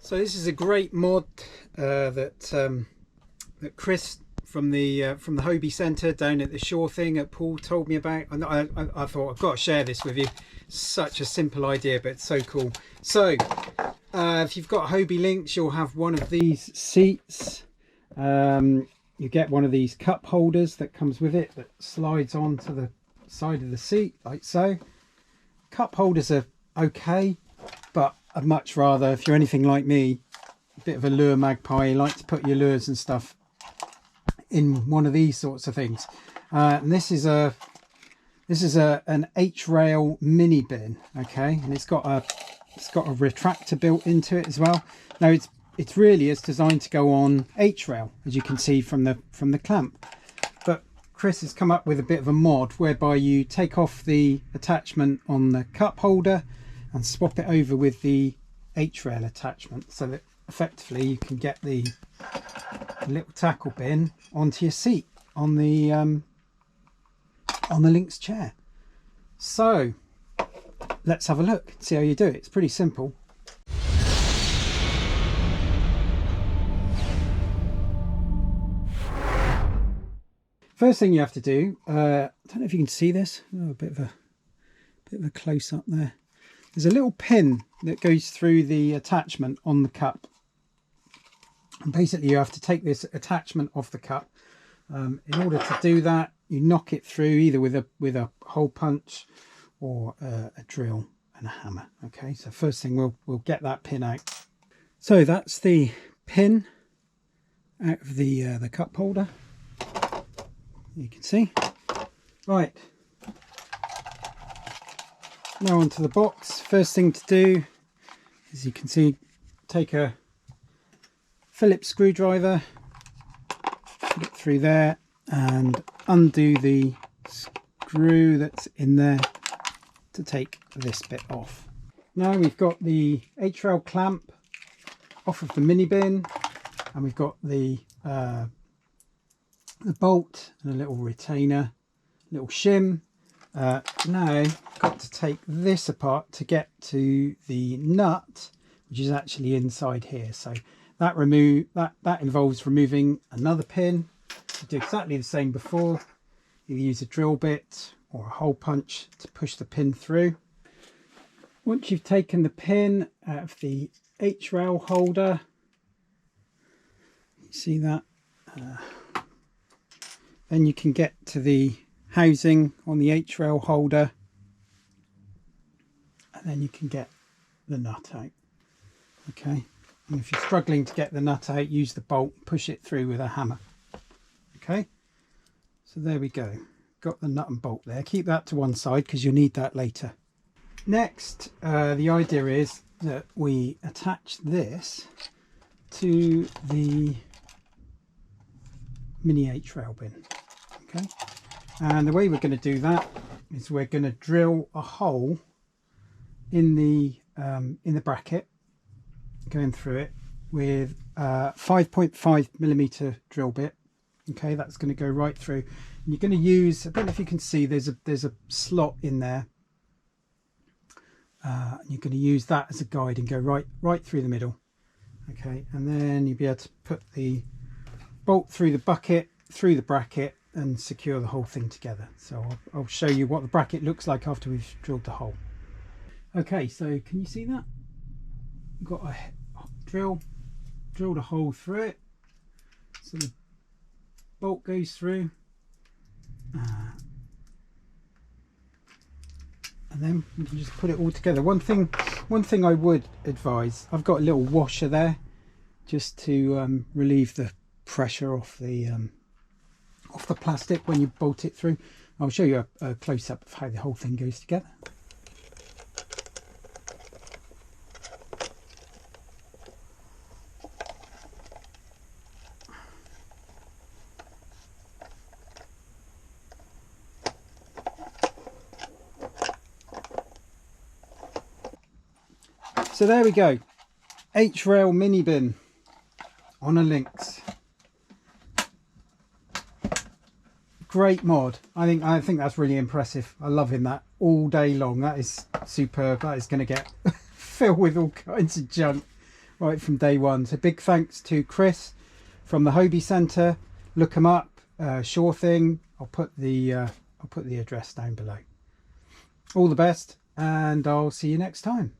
So this is a great mod that Kris from the Hobie Centre down at the shore thing at Poole told me about, and I thought I've got to share this with you. Such a simple idea, but it's so cool. So if you've got Hobie Lynx, you'll have one of these seats. You get one of these cup holders that comes with it that slides onto the side of the seat like so. Cup holders are okay, but I'd much rather, if you're anything like me, a bit of a lure magpie, you like to put your lures and stuff in one of these sorts of things. And this is an H-Rail mini bin, okay, and it's got a retractor built into it as well. Now it's really designed to go on H-Rail, as you can see from the clamp. But Kris has come up with a bit of a mod whereby you take off the attachment on the cup holder and swap it over with the H-Rail attachment, so that effectively you can get the little tackle bin onto your seat on the Lynx chair. So let's have a look, see how you do it. It's pretty simple. First thing you have to do, I don't know if you can see this, a bit of a close up there. There's a little pin that goes through the attachment on the cup, and basically you have to take this attachment off the cup. In order to do that, you knock it through either with a hole punch or a drill and a hammer. Okay, so first thing we'll get that pin out. So that's the pin out of the cup holder. You can see. Right. Now onto the box. First thing to do, as you can see, take a Phillips screwdriver, put it through there and undo the screw that's in there to take this bit off. Now we've got the H-Rail clamp off of the mini bin, and we've got the bolt and a little retainer, little shim. Now got to take this apart to get to the nut, which is actually inside here. So that involves removing another pin. You do exactly the same before. You use a drill bit or a hole punch to push the pin through. Once you've taken the pin out of the H-Rail holder, you see that, then you can get to the housing on the H-Rail holder, and then you can get the nut out. Okay, and if you're struggling to get the nut out, use the bolt, push it through with a hammer. Okay, so there we go, got the nut and bolt there. Keep that to one side because you'll need that later. Next, the idea is that we attach this to the mini H-Rail bin. Okay, and the way we're going to do that is we're going to drill a hole in the bracket, going through it with a 5.5mm drill bit. Okay, that's going to go right through. And you're going to use, I don't know if you can see, there's a slot in there. You're going to use that as a guide and go right through the middle. Okay, and then you'll be able to put the bolt through the bucket, through the bracket, and secure the whole thing together. So I'll show you what the bracket looks like after we've drilled the hole. Okay, so can you see that? We've got a drilled a hole through it, so the bolt goes through, and then we can just put it all together. One thing I would advise, I've got a little washer there just to relieve the pressure off the plastic when you bolt it through. I'll show you a close-up of how the whole thing goes together. So there we go, H-Rail mini bin on a Lynx. Great mod. I think that's really impressive. I'm loving that all day long. That is superb. That is going to get filled with all kinds of junk. right from day one. So big thanks to Kris from the Hobie Centre. Look them up. Sure thing. I'll put the address down below. All the best, and I'll see you next time.